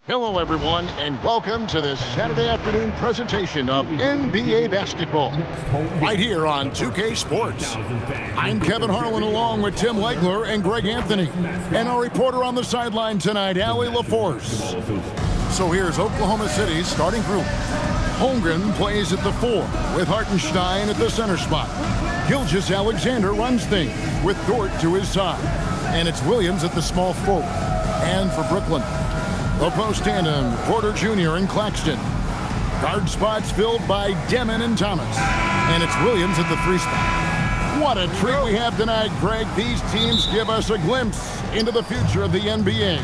Hello, everyone, and welcome to this Saturday afternoon presentation of NBA basketball, right here on 2K Sports. I'm Kevin Harlan, along with Tim Legler and Greg Anthony, and our reporter on the sideline tonight, Allie LaForce. So here's Oklahoma City's starting group. Holmgren plays at the 4, with Hartenstein at the center spot. Gilgeous-Alexander runs things, with Dort to his side. And it's Williams at the small forward. And for Brooklyn, the post tandem, Porter Jr. and Claxton. Guard spots filled by Demon and Thomas. And it's Williams at the 3 spot. What a treat we have tonight, Greg. These teams give us a glimpse into the future of the NBA.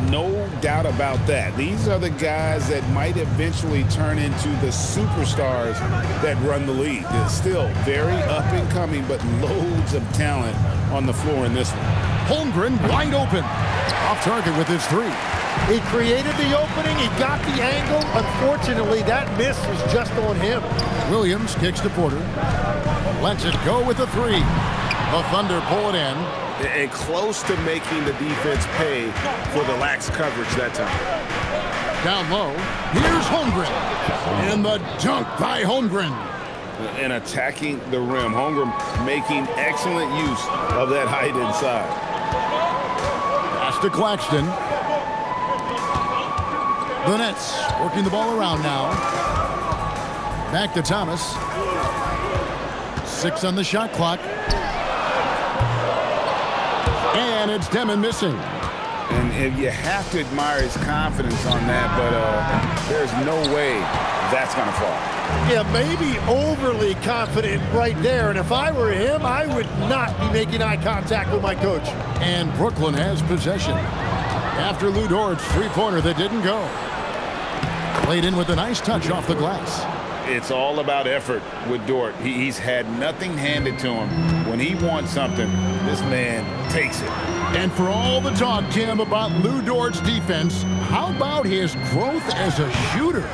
No doubt about that. These are the guys that might eventually turn into the superstars that run the league. It's still very up and coming, but loads of talent on the floor in this one. Holmgren wide open. Off target with his 3. He created the opening, he got the angle. Unfortunately, that miss was just on him. Williams kicks to Porter. Lets it go with a 3. The Thunder pull it in. And close to making the defense pay for the lax coverage that time. Down low, here's Holmgren. And the dunk by Holmgren. And attacking the rim. Holmgren making excellent use of that height inside. Pass to Claxton. The Nets working the ball around now. Back to Thomas. 6 on the shot clock. And it's Demon missing. And you have to admire his confidence on that, but there's no way that's going to fall. Yeah, maybe overly confident right there. And if I were him, I would not be making eye contact with my coach. And Brooklyn has possession. After Lou Dort's three-pointer that didn't go. Played in with a nice touch off the glass. It's all about effort with Dort. He's had nothing handed to him. When he wants something, this man takes it. And for all the talk, Tim, about Lou Dort's defense, how about his growth as a shooter?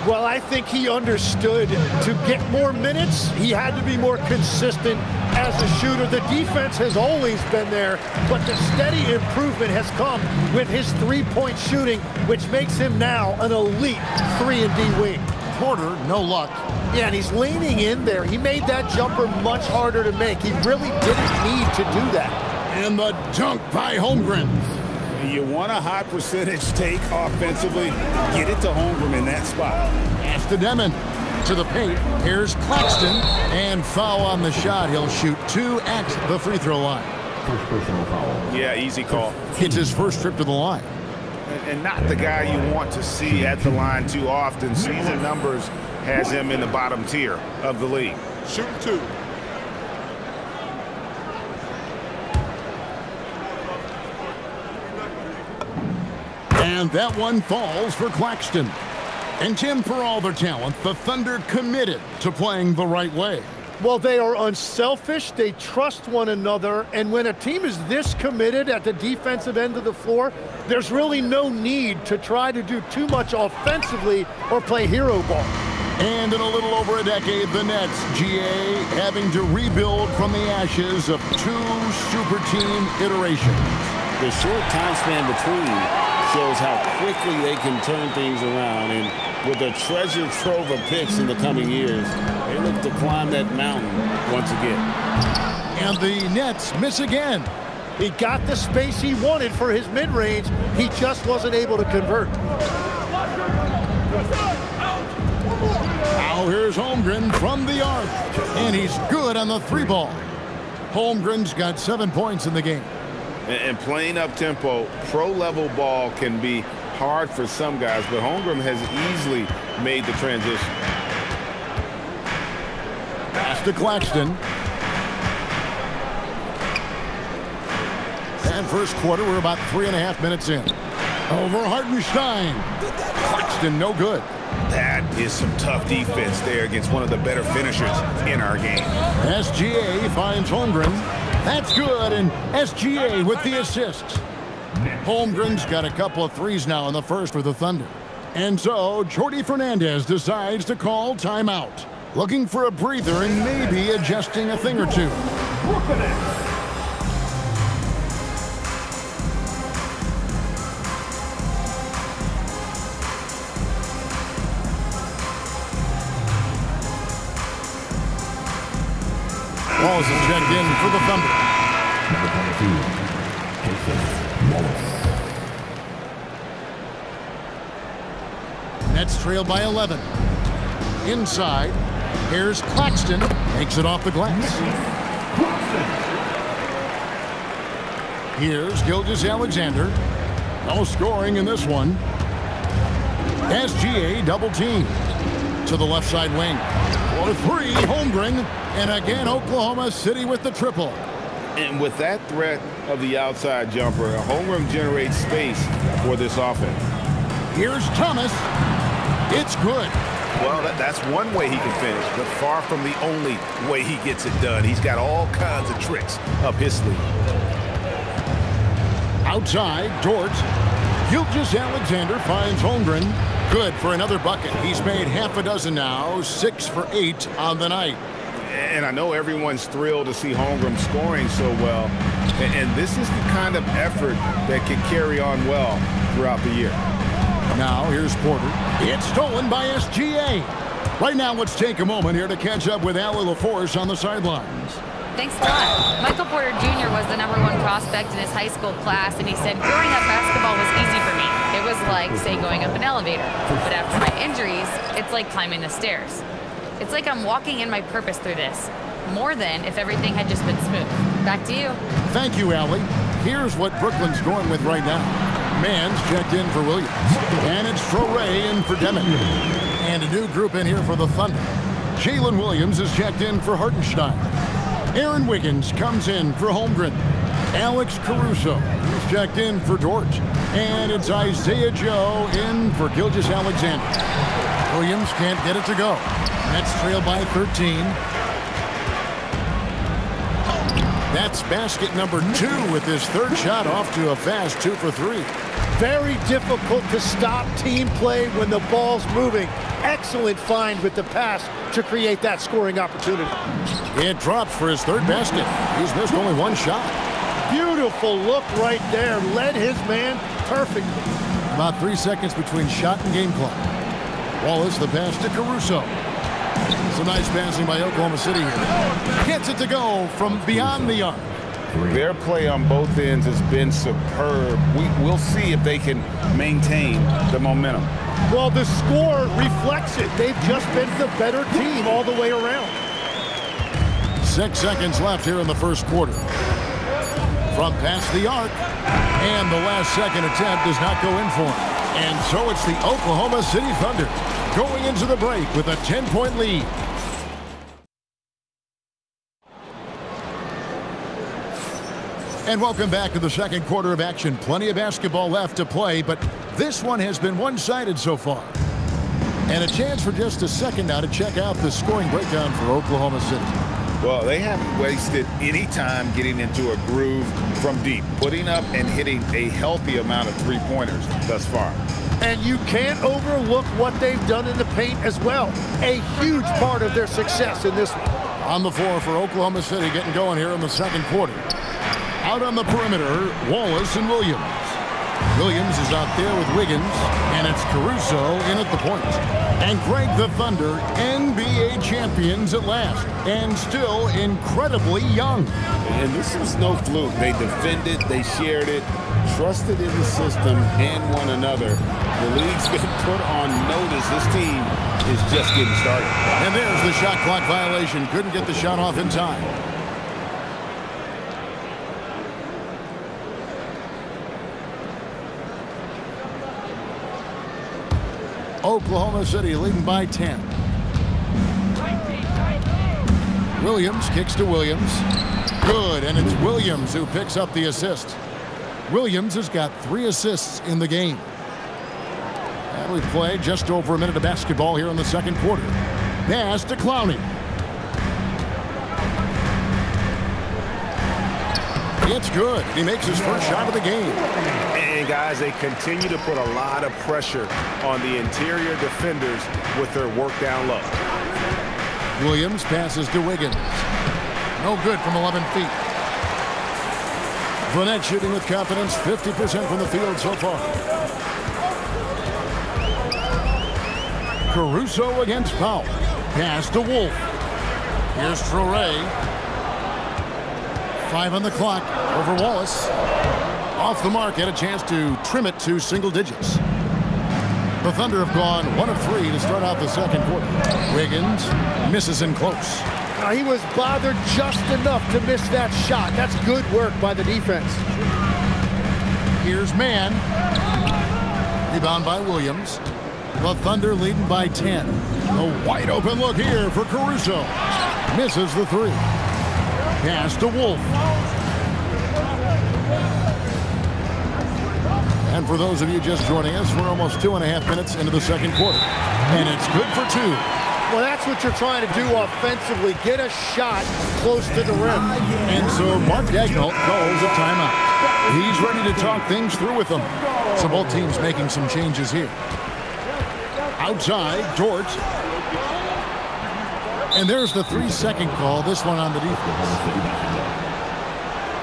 Well, I think he understood to get more minutes, he had to be more consistent as a shooter. The defense has always been there, but the steady improvement has come with his three-point shooting, which makes him now an elite 3-and-D wing. Porter, no luck. Yeah, and he's leaning in there. He made that jumper much harder to make. He really didn't need to do that. And the dunk by Holmgren. You want a high percentage take offensively, get it to Holmgren in that spot. Pass to Demon. To the paint. Here's Claxton. And foul on the shot. He'll shoot 2 at the free throw line. First personal foul. Yeah, easy call. It's his first trip to the line. And not the guy you want to see at the line too often. Season numbers has him in the bottom tier of the league. Shoot 2. And that one falls for Claxton. And Tim, for all their talent, the Thunder committed to playing the right way. Well, they are unselfish, they trust one another, and when a team is this committed at the defensive end of the floor, there's really no need to try to do too much offensively or play hero ball. And in a little over a decade, the Nets, GA, having to rebuild from the ashes of 2 super team iterations. The short time span between shows how quickly they can turn things around, and with a treasure trove of picks in the coming years, they look to climb that mountain once again. And the Nets miss again. He got the space he wanted for his mid-range. He just wasn't able to convert. Now here's Holmgren from the arc, and he's good on the 3-ball. Holmgren's got 7 points in the game. And playing up-tempo, pro-level ball can be hard for some guys, but Holmgren has easily made the transition. Pass to Claxton. And first quarter, we're about 3.5 minutes in. Over Hartenstein. Claxton, no good. That is some tough defense there against one of the better finishers in our game. SGA finds Holmgren. That's good, and SGA with the assist. Holmgren's got a couple of threes now in the first for the Thunder. And so, Jordi Fernandez decides to call timeout. Looking for a breather and maybe adjusting a thing or two. Wallace is checked in for the Thunder. Number 22, Nets trail by 11. Inside, here's Claxton. Makes it off the glass. Here's Gilgeous-Alexander. No scoring in this one. SGA double team. To the left side wing. For three, Holmgren. And again, Oklahoma City with the triple. And with that threat of the outside jumper, Holmgren generates space for this offense. Here's Thomas. It's good. Well, that's one way he can finish, but far from the only way he gets it done. He's got all kinds of tricks up his sleeve. Outside, Dort. Gilgeous-Alexander finds Holmgren. Good for another bucket. He's made half a dozen now, 6 for 8 on the night. And I know everyone's thrilled to see Holmgren scoring so well. And this is the kind of effort that can carry on well throughout the year. Now here's Porter. It's stolen by SGA. Right now, let's take a moment here to catch up with Allie LaForce on the sidelines. Thanks a lot. Michael Porter Jr. was the #1 prospect in his high school class, and he said, growing up, basketball was easy for me. It was like, say, going up an elevator. But after my injuries, it's like climbing the stairs. It's like I'm walking in my purpose through this, more than if everything had just been smooth. Back to you. Thank you, Allie. Here's what Brooklyn's going with right now. Mann's checked in for Williams. And it's Traoré in for Demick. And a new group in here for the Thunder. Jalen Williams is checked in for Hartenstein. Aaron Wiggins comes in for Holmgren. Alex Caruso is checked in for Dort. And it's Isaiah Joe in for Gilgeous-Alexander. Williams can't get it to go. Nets trail by 13. That's basket number 2 with his third shot off to a fast 2 for 3. Very difficult to stop team play when the ball's moving. Excellent find with the pass to create that scoring opportunity. It drops for his third basket. He's missed only one shot. Beautiful look right there. Led his man perfectly. About 3 seconds between shot and game clock. Wallace the pass to Caruso. Some nice passing by Oklahoma City here. Gets it to go from beyond the arc. Their play on both ends has been superb. We'll see if they can maintain the momentum. Well, the score reflects it. They've just been the better team all the way around. 6 seconds left here in the first quarter. From past the arc. And the last second attempt does not go in for him. And so it's the Oklahoma City Thunder going into the break with a 10-point lead. And welcome back to the second quarter of action. Plenty of basketball left to play, but this one has been one-sided so far. And a chance for just a second now to check out the scoring breakdown for Oklahoma City. Well, they haven't wasted any time getting into a groove from deep, putting up and hitting a healthy amount of three-pointers thus far. And you can't overlook what they've done in the paint as well. A huge part of their success in this one. On the floor for Oklahoma City, getting going here in the second quarter. Out on the perimeter, Wallace and Williams. Williams is out there with Wiggins, and it's Caruso in at the point. And Greg, the Thunder, NBA champions at last, and still incredibly young. And this was no fluke. They defended, they shared it, trusted in the system and one another. The league's been put on notice. This team is just getting started. And there's the shot clock violation. Couldn't get the shot off in time. Oklahoma City leading by 10. Williams kicks to Williams. Good, and it's Williams who picks up the assist. Williams has got 3 assists in the game. And we've played just over a minute of basketball here in the second quarter. Pass to Clowney. It's good. He makes his first shot of the game. And guys, they continue to put a lot of pressure on the interior defenders with their work down low. Williams passes to Wiggins. No good from 11 feet. Fournette shooting with confidence, 50% from the field so far. Caruso against Powell. Pass to Wolf. Here's Traoré. 5 on the clock over Wallace. Off the mark, had a chance to trim it to single digits. The Thunder have gone 1 of 3 to start out the second quarter. Wiggins misses in close. He was bothered just enough to miss that shot. That's good work by the defense. Here's Mann. Rebound by Williams. The Thunder leading by 10. A wide open look here for Caruso. Misses the 3. Pass to Wolf. And for those of you just joining us, we're almost 2.5 minutes into the second quarter. And it's good for 2. Well, that's what you're trying to do offensively. Get a shot close to the rim. And so Mark Daigneault calls a timeout. He's ready to talk things through with them. So both teams making some changes here. Outside, Dort. And there's the 3-second call, this one on the defense.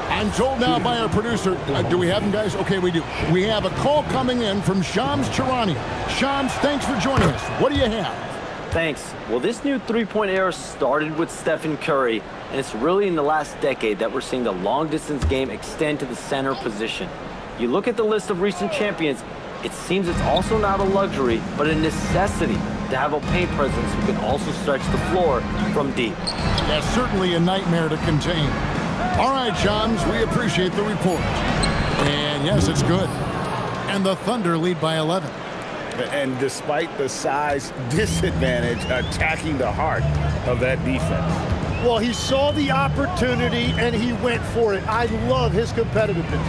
I'm told now by our producer, do we have him, guys? Okay, we do. We have a call coming in from Shams Charania. Shams, thanks for joining us. What do you have? Thanks. Well, this new three-point era started with Stephen Curry, and it's really in the last decade that we're seeing the long-distance game extend to the center position. You look at the list of recent champions, it seems it's also not a luxury, but a necessity to have a paint presence who can also stretch the floor from deep. That's certainly a nightmare to contain. All right, Shams, we appreciate the report. And yes, it's good. And the Thunder lead by 11. And despite the size disadvantage, attacking the heart of that defense. Well, he saw the opportunity and he went for it. I love his competitiveness.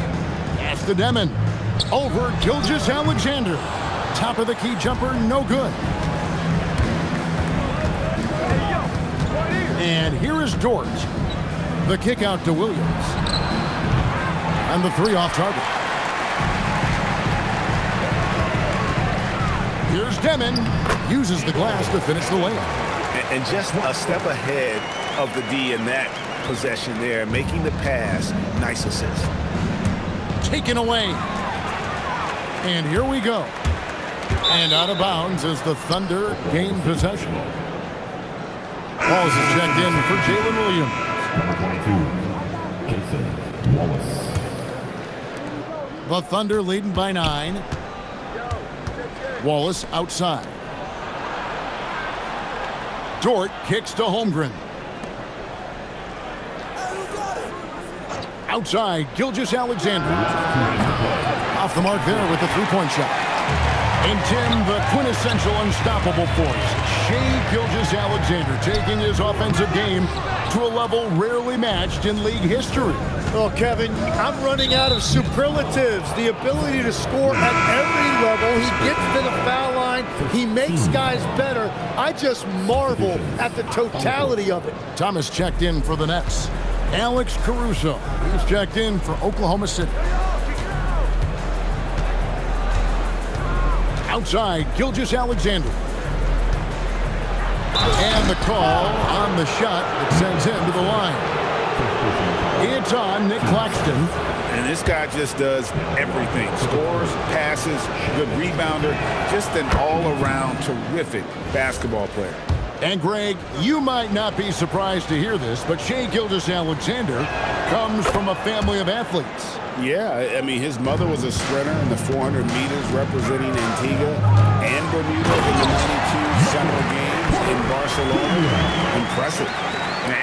Pass to Demon. Over Gilgeous-Alexander. Top of the key jumper, no good. And here is Dort. The kick out to Williams. And the 3 off target. Here's Demon. Uses the glass to finish the layup. And just a step ahead of the D in that possession there, making the pass. Nice assist. Taken away. And here we go. And out of bounds as the Thunder gain possession. Balls is checked in for Jalen Williams. Number 22, Jason Wallace. The Thunder leading by 9. Wallace outside. Dort kicks to Holmgren. Outside, Gilgeous-Alexander. Off the mark there with the 3-point shot. And Tim, the quintessential unstoppable force, Shai Gilgeous-Alexander, taking his offensive game to a level rarely matched in league history. Oh, Kevin, I'm running out of superlatives. The ability to score at every level. He gets to the foul line. He makes guys better. I just marvel at the totality of it. Thomas checked in for the Nets. Alex Caruso, he's checked in for Oklahoma City. Outside, Gilgeous-Alexander. And the call on the shot that sends him to the line. It's on Nick Claxton. And this guy just does everything. Scores, passes, good rebounder. Just an all-around terrific basketball player. And Greg, you might not be surprised to hear this, but Shai Gilgeous-Alexander comes from a family of athletes. Yeah, I mean, his mother was a sprinter in the 400 meters representing Antigua and Bermuda in the 92 Summer Games in Barcelona. Impressive.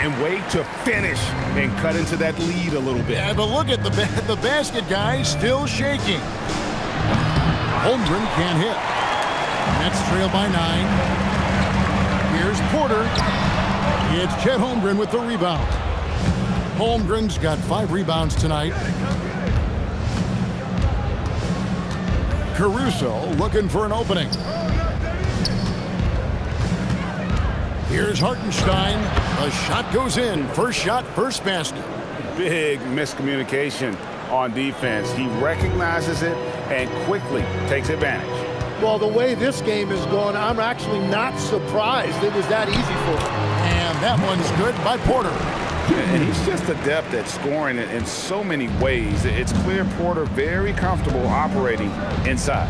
And way to finish and cut into that lead a little bit. Yeah, but look at the basket guy still shaking. Holmgren can't hit. Nets trail by 9. Here's Porter. It's Chet Holmgren with the rebound. Holmgren's got 5 rebounds tonight. Caruso looking for an opening. Here's Hartenstein. A shot goes in. First shot, first basket. Big miscommunication on defense. He recognizes it and quickly takes advantage. Well, the way this game is going, I'm actually not surprised it was that easy for him. And that one's good by Porter. And he's just adept at scoring in so many ways. It's clear Porter very comfortable operating inside.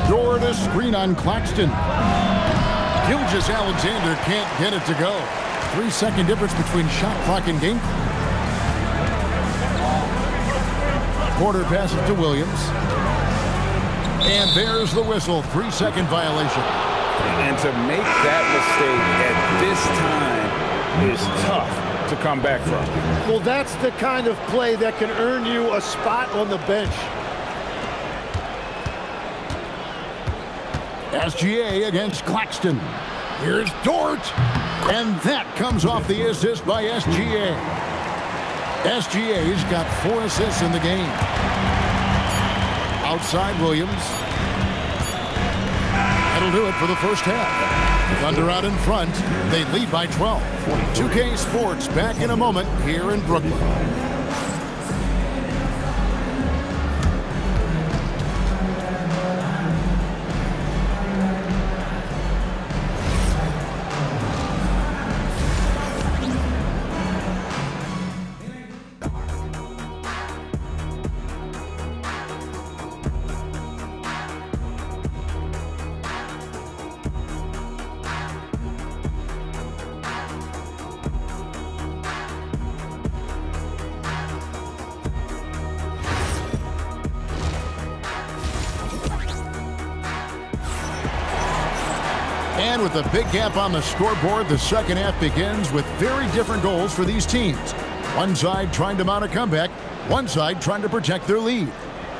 Dort a screen on Claxton. Gilgeous-Alexander can't get it to go. 3-second difference between shot clock and game clock. Porter passes to Williams. And there's the whistle. 3-second violation. And to make that mistake at this time is tough to come back from. Well, that's the kind of play that can earn you a spot on the bench. SGA against Claxton. Here's Dort. And that comes off the assist by SGA. SGA's got 4 assists in the game. Outside Williams. That'll do it for the first half. Thunder out in front. They lead by 12. 2K Sports back in a moment here in Brooklyn. And with a big gap on the scoreboard, the second half begins with very different goals for these teams. One side trying to mount a comeback, one side trying to protect their lead.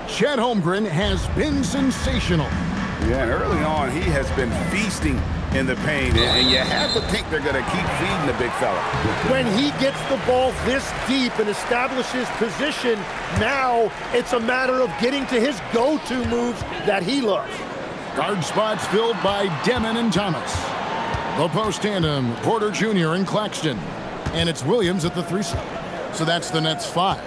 Chet Holmgren has been sensational. Yeah, and early on, he has been feasting in the paint, and you have to think they're going to keep feeding the big fella. When he gets the ball this deep and establishes position, now it's a matter of getting to his go-to moves that he loves. Guard spots filled by Demon and Thomas. The post tandem, Porter Jr. and Claxton. And it's Williams at the 3 side. So that's the Nets 5.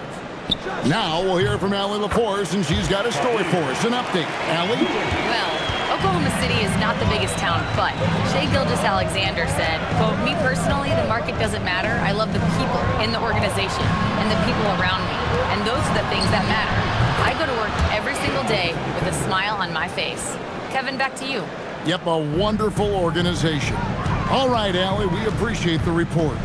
Now we'll hear from Allie LaForce, and she's got a story for us. An update. Allie? Well, Oklahoma City is not the biggest town, but Shai Gilgeous-Alexander said, quote, "Me personally, the market doesn't matter. I love the people in the organization and the people around me. And those are the things that matter. I go to work every single day with a smile on my face." Kevin, back to you. Yep, a wonderful organization. All right, Allie, we appreciate the report.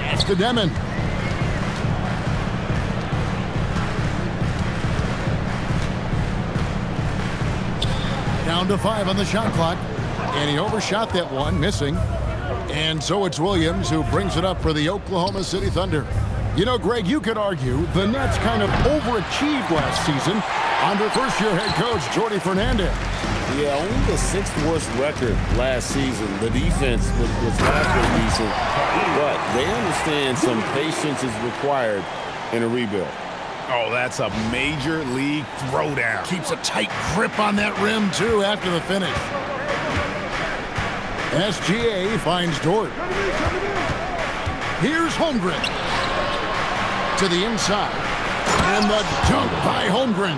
That's to Demon. Down to 5 on the shot clock. And he overshot that one, missing. And so it's Williams who brings it up for the Oklahoma City Thunder. You know, Greg, you could argue the Nets kind of overachieved last season under first-year head coach Jordi Fernandez. Yeah, only the 6th worst record last season. The defense was halfway decent, but they understand some patience is required in a rebuild. Oh, that's a major league throwdown. Keeps a tight grip on that rim, too, after the finish. SGA finds Dort. Here's Holmgren. To the inside. And the dunk by Holmgren.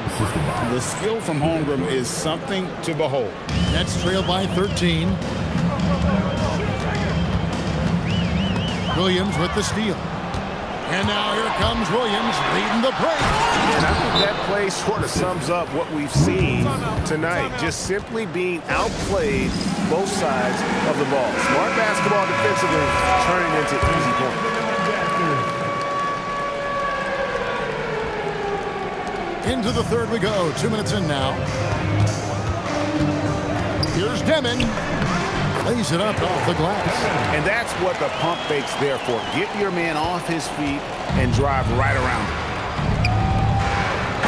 The skill from Holmgren is something to behold. Nets trail by 13. Williams with the steal. And now here comes Williams leading the break. And I think that play sort of sums up what we've seen tonight. Just simply being outplayed both sides of the ball. Smart basketball defensively turning into easy points. Into the third we go. 2 minutes in now. Here's Demon. Lays it up off the glass. And that's what the pump fake's there for. Get your man off his feet and drive right around him.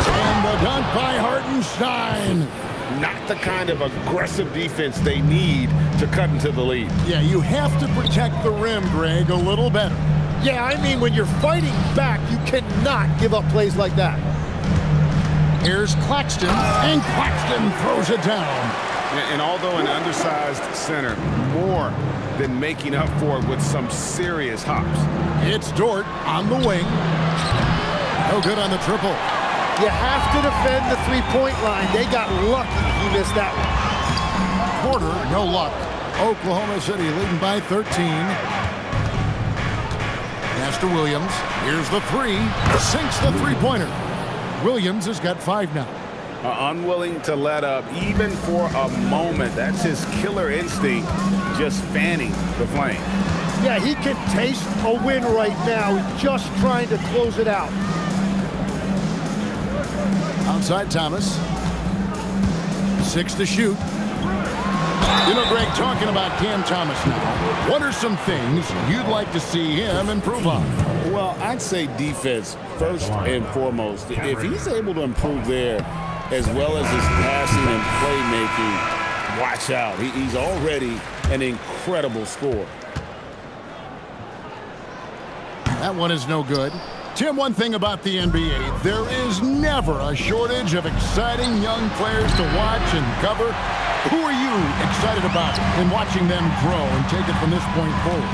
And the dunk by Hartenstein. Not the kind of aggressive defense they need to cut into the lead. Yeah, you have to protect the rim, Greg, a little better. Yeah, I mean, when you're fighting back, you cannot give up plays like that. Here's Claxton, and Claxton throws it down. And although an undersized center, more than making up for it with some serious hops. It's Dort on the wing. No good on the triple. You have to defend the three-point line. They got lucky he missed that one. Porter, no luck. Oklahoma City leading by 13. Pass to Williams. Here's the 3. Sinks the three-pointer. Williams has got 5 now. Unwilling to let up even for a moment. That's his killer instinct, just fanning the flame. Yeah, he can taste a win right now. He's just trying to close it out. Outside Thomas. 6 to shoot. You know, Greg, talking about Cam Thomas now, what are some things you'd like to see him improve on? Well, I'd say defense first and foremost. If he's able to improve there, as well as his passing and playmaking, watch out. He's already an incredible scorer. That one is no good. Tim, one thing about the NBA, there is never a shortage of exciting young players to watch and cover. Who are you excited about in watching them grow and take it from this point forward?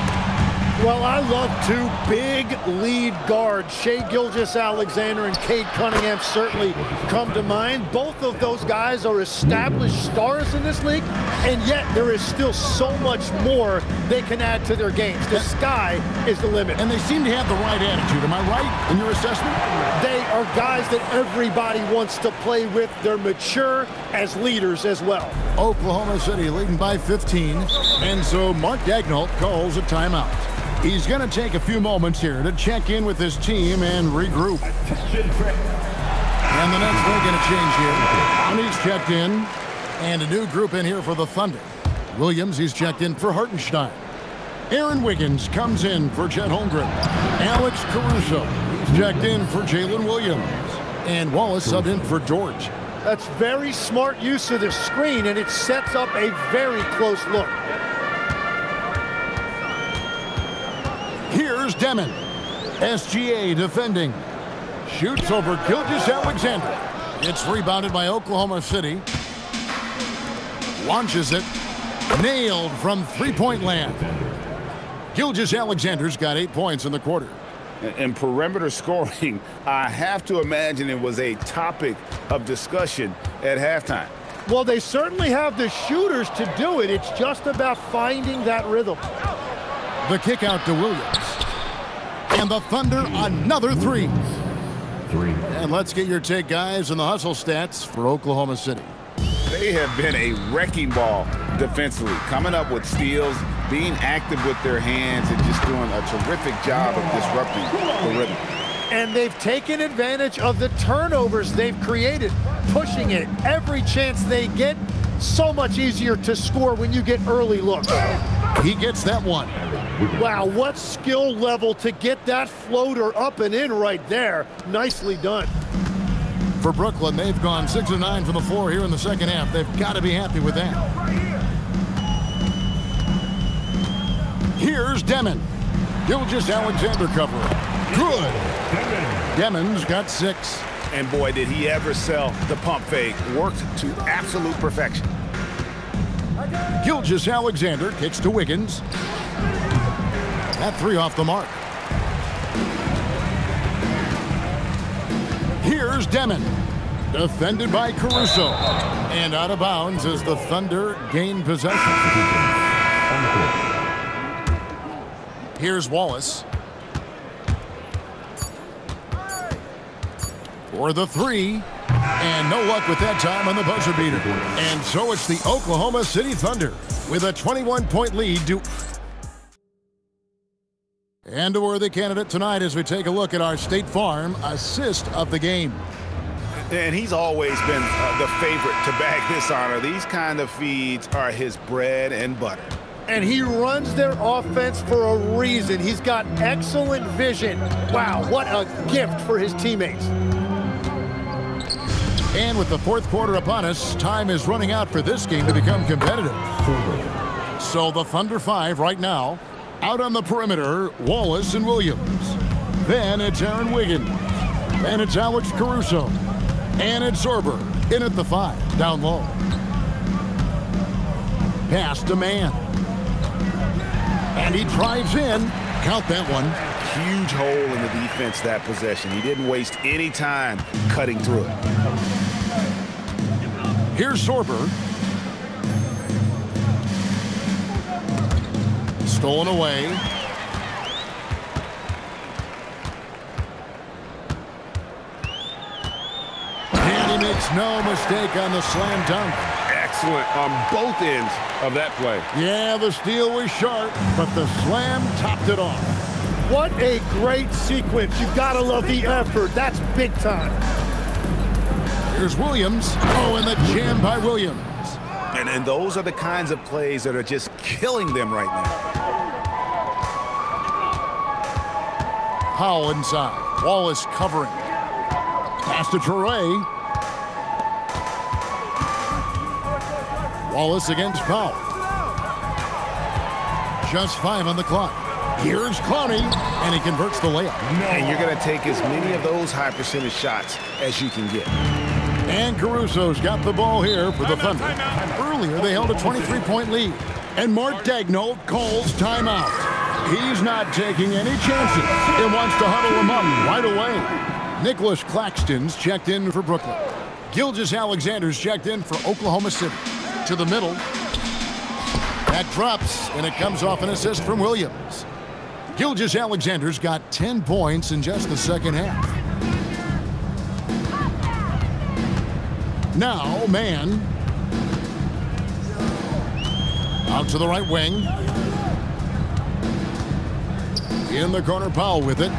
Well, I love two big lead guards. Shai Gilgeous-Alexander and Cade Cunningham certainly come to mind. Both of those guys are established stars in this league, and yet there is still so much more they can add to their games. The sky is the limit. And they seem to have the right attitude. Am I right in your assessment? They are guys that everybody wants to play with. They're mature as leaders as well. Oklahoma City leading by 15, and so Mark Daigneault calls a timeout. He's going to take a few moments here to check in with his team and regroup. And the Nets making a change here. He's checked in, and a new group in here for the Thunder. Williams, he's checked in for Hartenstein. Aaron Wiggins comes in for Chet Holmgren. Alex Caruso, he's checked in for Jalen Williams. And Wallace subbed in for George. That's very smart use of the screen, and it sets up a very close look. Here's Demon. SGA defending. Shoots over Gilgeous-Alexander. It's rebounded by Oklahoma City. Launches it. Nailed from three-point land. Gilgeous-Alexander's got 8 points in the quarter. And perimeter scoring, I have to imagine it was a topic of discussion at halftime. Well, they certainly have the shooters to do it. It's just about finding that rhythm. The kick out to Williams. And the Thunder, another three. And let's get your take, guys, on the hustle stats for Oklahoma City. They have been a wrecking ball defensively, coming up with steals, being active with their hands, and just doing a terrific job of disrupting the rhythm. And they've taken advantage of the turnovers they've created, pushing it every chance they get. So much easier to score when you get early looks. He gets that one. Wow, what skill level to get that floater up and in right there. Nicely done. For Brooklyn, they've gone 6 of 9 from the floor here in the second half. They've got to be happy with that. Here's Demon. Gilgeous-Alexander covering. Good. Demon's got 6. And boy, did he ever sell the pump fake. Worked to absolute perfection. Gilgeous-Alexander kicks to Wiggins. That 3 off the mark. Here's Demon. Defended by Caruso. And out of bounds as the Thunder gain possession. Here's Wallace. For the 3. And no luck with that time on the buzzer beater. And so it's the Oklahoma City Thunder with a 21-point lead. And a worthy candidate tonight as we take a look at our State Farm assist of the game. And he's always been the favorite to bag this honor. These kind of feeds are his bread and butter. And he runs their offense for a reason. He's got excellent vision. Wow, what a gift for his teammates. And with the fourth quarter upon us, time is running out for this game to become competitive. So the Thunder 5 right now. Out on the perimeter, Wallace and Williams. Then it's Aaron Wiggins. Then it's Alex Caruso. And it's Sorber in at the 5, down low. Pass to man. And he drives in. Count that one. Huge hole in the defense that possession. He didn't waste any time cutting through it. Here's Sorber. Stolen away. And he makes no mistake on the slam dunk. excellent on both ends of that play. Yeah, the steal was sharp, but the slam topped it off. What a great sequence. You've got to love the effort. That's big time. Here's Williams. Oh, and the jam by Williams. And those are the kinds of plays that are just killing them right now. Powell inside. Wallace covering. Pass to Toure. Wallace against Powell. Just 5 on the clock. Here's Clowney, and he converts the layup. And you're going to take as many of those high percentage shots as you can get. And Caruso's got the ball here for the Thunder. And earlier they held a 23-point lead. And Mark Daigneault calls timeout. He's not taking any chances. He wants to huddle them up right away. Nicholas Claxton's checked in for Brooklyn. Gilgeous-Alexander's checked in for Oklahoma City. To the middle. That drops, and it comes off an assist from Williams. Gilgeous-Alexander's got 10 points in just the second half. Now, man. Out to the right wing. In the corner, Powell with it.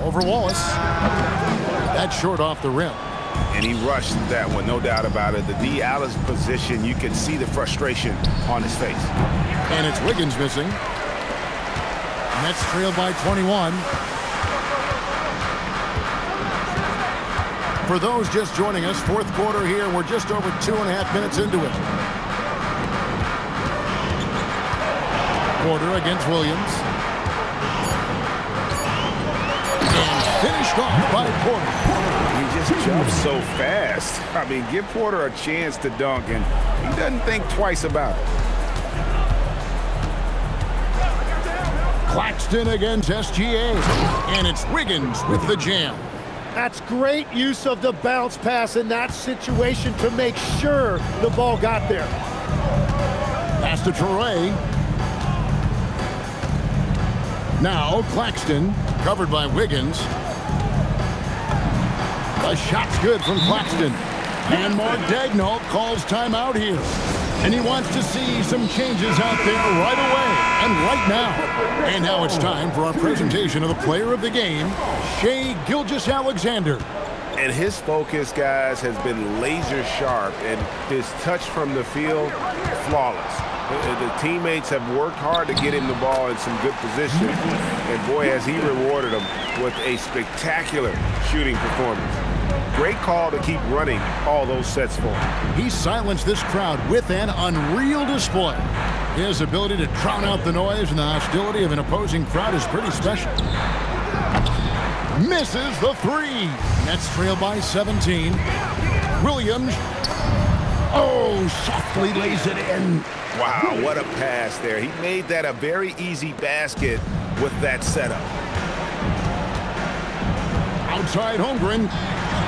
Over Wallace. That's short off the rim. And he rushed that one, no doubt about it. The D out of position, you can see the frustration on his face. And it's Wiggins missing. Nets trailed by 21. For those just joining us, fourth quarter here, we're just over 2.5 minutes into it. Porter against Williams. And finished off by Porter. He just jumps so fast. I mean, give Porter a chance to dunk, and he doesn't think twice about it. Claxton against SGA. And it's Wiggins with the jam. That's great use of the bounce pass in that situation to make sure the ball got there. Pass to Toure. Now Claxton, covered by Wiggins. The shot's good from Claxton. And Mark Daigneault calls timeout here. And he wants to see some changes out there right away and right now. And now it's time for our presentation of the player of the game, Shai Gilgeous-Alexander. And his focus, guys, has been laser sharp, and his touch from the field, flawless. The teammates have worked hard to get him the ball in some good position. And boy, has he rewarded them with a spectacular shooting performance. Great call to keep running all those sets for him. He silenced this crowd with an unreal display. His ability to drown out the noise and the hostility of an opposing crowd is pretty special. Misses the three. Nets trail by 17. Williams. Oh, softly lays it in. Wow, what a pass there. He made that a very easy basket with that setup. Outside Holmgren.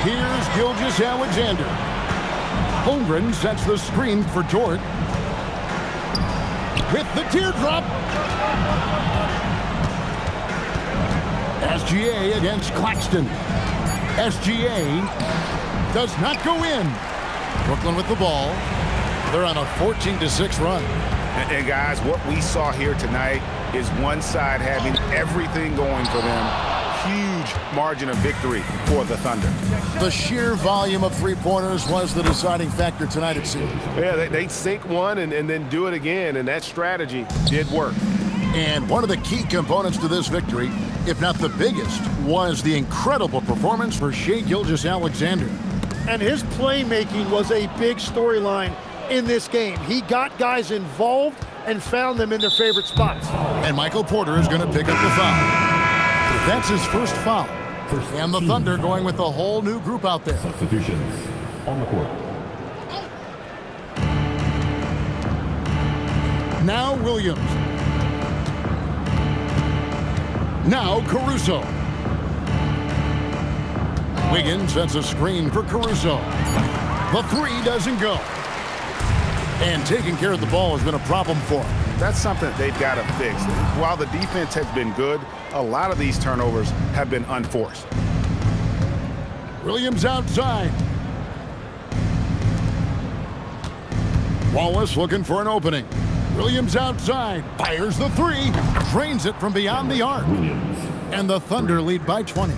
Here's Gilgeous-Alexander. Holmgren sets the screen for Dort. With the teardrop. SGA against Claxton. SGA does not go in. Brooklyn with the ball. They're on a 14-6 run. And guys, what we saw here tonight is one side having everything going for them. Huge margin of victory for the Thunder. The sheer volume of three-pointers was the deciding factor tonight, it seems. Yeah, they sink one and then do it again, and that strategy did work. And one of the key components to this victory, if not the biggest, was the incredible performance for Shai Gilgeous-Alexander. And his playmaking was a big storyline in this game. He got guys involved and found them in their favorite spots. And Michael Porter is going to pick up the foul. That's his first foul. And the Thunder going with a whole new group out there. Substitutions on the court. Now Williams. Now Caruso. Wiggins sets a screen for Caruso. The three doesn't go. And taking care of the ball has been a problem for him. That's something they've got to fix. While the defense has been good, a lot of these turnovers have been unforced. Williams outside. Wallace looking for an opening. Williams outside. Fires the three. Drains it from beyond the arc. And the Thunder lead by 20.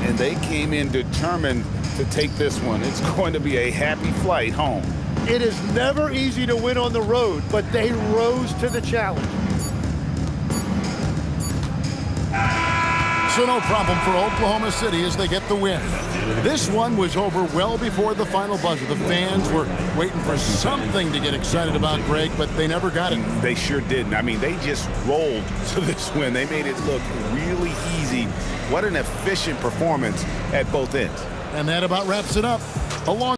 And they came in determined to take this one. It's going to be a happy flight home. It is never easy to win on the road, but they rose to the challenge. So no problem for Oklahoma City as they get the win. This one was over well before the final buzzer. The fans were waiting for something to get excited about, Greg, but they never got it. They sure didn't. I mean, they just rolled to this win. They made it look really easy. What an efficient performance at both ends. And that about wraps it up. Along